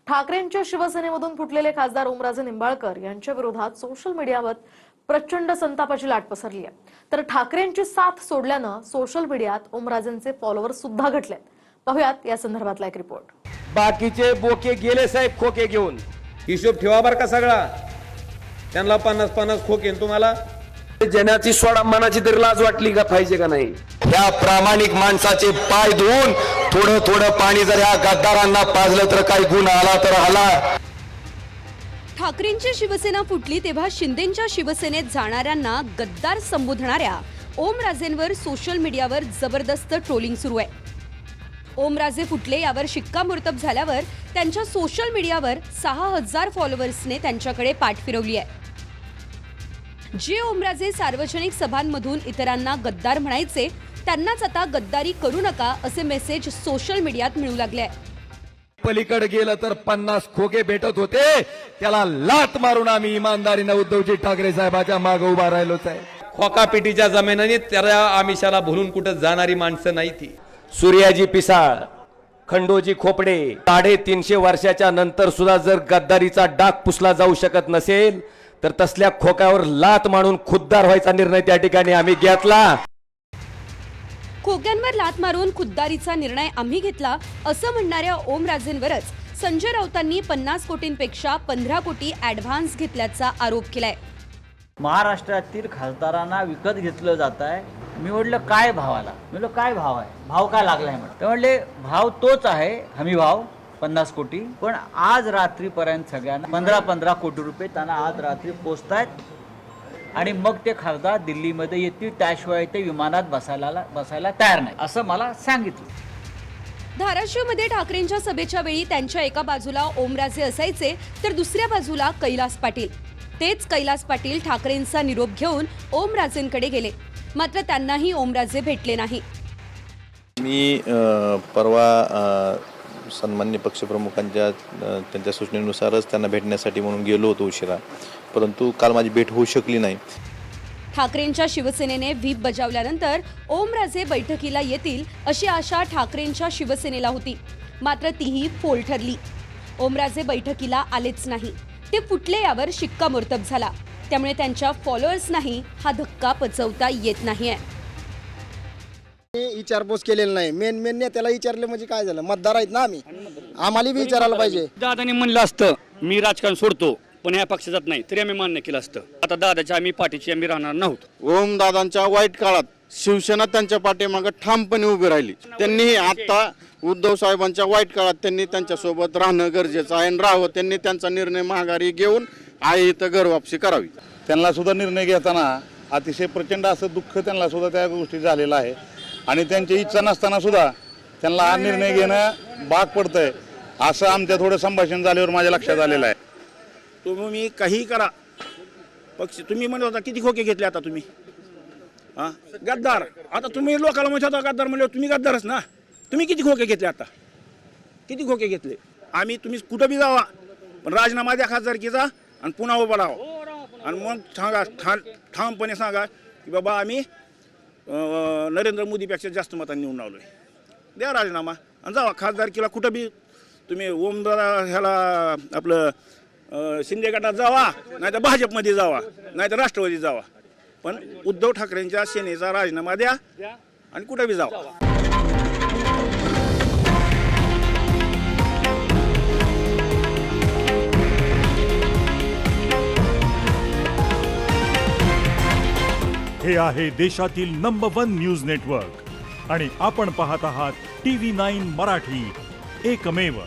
ठाकरेंच्या शिवसेनेमधून फुटलेले खासदार ओमराजे निंबाळकर यांच्या विरोधात सोशल मीडियावर प्रचंड संतापाची लाट पसरली आहे। तर ठाकरेंची साथ सोडल्यानं सोशल मीडियात ओमराजेंचे फॉलोअर्स सुद्धा घटलेत। पाहूयात या संदर्भातला एक रिपोर्ट। बाकीचे बोके गेले साहेब खोके घेऊन। हिशोब ठेवा बर का सगळा। त्यांना 50-50 खोके तुम्हाला जनाची सोडा मनाची तरी लाज वाटली का पाहिजे का नाही? या प्रामाणिक माणसाचे पाय धुवून थोडं थोडं पाणी जर या गद्दारांना पाजलं तर काही गुण आला तर आला। ठाकरेंची शिवसेना फुटली तेव्हा शिंदेंच्या शिवसेनेत जाणाऱ्यांना गद्दार संबोधणाऱ्या ओमराजेंवर सोशल मीडियावर जबरदस्त ट्रोलिंग सुरू आहे। ओमराजे फुटले यावर शिक्कामोर्तब झाल्यावर त्यांच्या सोशल मीडियावर 6000 फॉलोअर्सने त्यांच्याकडे पाठ फिरवली आहे। जे ओमराजे सार्वजनिक सभांमधून इतरांना गद्दार म्हणायचे त्यांनाच आता गद्दारी करू नका असे मेसेज सोशल मीडियात मिळू लागले आहे। पलीकडे गेलं तर 50 खोके भेटत होते, त्याला लात मारून आम्ही इमानदारीने उद्धवजी ठाकरे साहेबांच्या मागे उभा राहिलोच आहे। खोकापिटीच्या जमिनीने त्याला आमिषाला भुलून कुठं जाणारी माणसं नाही ती। सूर्याजी पिसाळ, खंडोजी खोपडे 350 वर्षाच्या नंतर सुद्धा जर गद्दारीचा डाग पुसला जाऊ शकत नसेल तर तसल्या खोक्यावर लात मारून खुद्दार व्हायचा निर्णय त्या ठिकाणी आम्ही घेतला। खोक्यांवर लात मारून खुद्दारीचा निर्णय आम्ही घेतला असं म्हणणाऱ्या ओमराजेंवरच संजय राऊतांनी 50 कोटींपेक्षा 15 कोटी ॲडव्हान्स घेतल्याचा आरोप केलाय। महाराष्ट्रातील खासदारांना विकत घेतलं जात आहे। मी म्हटलं काय भावाला? मी म्हटलं काय भाव आहे? भाव काय लागलाय? म्हटलं म्हटले भाव तोच आहे हमी भाव 50 कोटी, पण आज रात्रीपर्यंत सगळ्यांना 15-15 कोटी रुपये त्यांना आज रात्री पोचतायत आणि मग ते खासदार दिल्लीमध्ये येतील, त्याशिवाय ते विमानात बसायला तयार नाही असं मला सांगितलं। धाराशिवमध्ये ठाकरेंच्या सभेच्या वेळी त्यांच्या एका बाजूला ओमराजे असायचे तर दुसऱ्या बाजूला कैलास पाटील। तेच कैलास पाटील ठाकरेंचा निरोप घेऊन ओमराजेंकडे गेले, मात्र त्यांनाही ओमराजे भेटले नाही। मी परवा सन्मान्य पक्षप्रमुखांच्या त्यांच्या सूचनेनुसारच त्यांना भेटण्यासाठी म्हणून गेलो होतो उशिरा, परंतु काल माझी भेट होऊ शकली नाही। ठाकरेंच्या शिवसेनेने व्हीप बजावल्यानंतर ओमराजे बैठकीला येतील अशी आशा ठाकरेंच्या शिवसेनेला होती, मात्र तीही फोल ठरली। ओमराजे बैठकीला आलेच नाही, ते फुटले यावर शिक्कामोर्तब झाला। त्यामुळे त्यांच्या फॉलोअर्सनाही हा धक्का पचवता येत नाहीये। विचारपूस केलेलं नाही। मेन नेत्याला विचारले म्हणजे काय झालं? मतदार आहेत ना आम्ही, आम्हाला बी विचारायला पाहिजे। दादाने म्हणलं असतं मी राजकारण सोडतो पण या पक्षात जात नाही तरी आम्ही मान्य केलं असतं। आता दादाच्या आम्ही पाठीची आम्ही राहणार नव्हतो। ओम दादांच्या वाईट काळात शिवसेना त्यांच्या पाठीमागे ठामपणे उभी राहिली। त्यांनी आता उद्धव साहेबांच्या वाईट काळात त्यांनी त्यांच्यासोबत राहणं गरजेचं आहे आणि राहावं। त्यांनी त्यांचा निर्णय माघारी घेऊन आहे इथं घर वापसी करावी। त्यांना सुद्धा निर्णय घेताना अतिशय प्रचंड असं दुःख त्यांना सुद्धा त्या गोष्टी झालेलं आहे आणि त्यांची इच्छा नसताना सुद्धा त्यांना हा निर्णय घेणं भाग पडतंय असं आमच्या थोडं संभाषण झाल्यावर माझ्या लक्षात आलेलं आहे। तुम्ही काही करा पक्ष, तुम्ही म्हणत होता किती खोके घेतले आता तुम्ही? हां गद्दार, आता तुम्ही लोकांना म्हणत होता गद्दार म्हणले, तुम्ही गद्दारच ना। तुम्ही किती खोके घेतले? आता किती खोके घेतले? आम्ही तुम्ही कुठं बी जावा पण राजीनामा द्या खासदारकीचा आणि पुन्हा उभा राहा आणि मग सांगा ठामपणे सांगा की बाबा आम्ही नरेंद्र मोदीपेक्षा जास्त मतांनी निवडून आलोय, द्या राजीनामा आणि जावा खासदारकीला। कुठं बी तुम्ही ओमदादा ह्याला आपलं शिंदे गटात जावा, नाही तर भाजपमध्ये जावा, नाही तर राष्ट्रवादीत जावा, पण उद्धव ठाकरेंच्या सेनेचा राजीनामा द्या आणि कुठं बी जावा। हे आहे देशातील नंबर 1 न्यूज नेटवर्क आणि आपण पाहत आहात TV9 मराठी, एकमेव।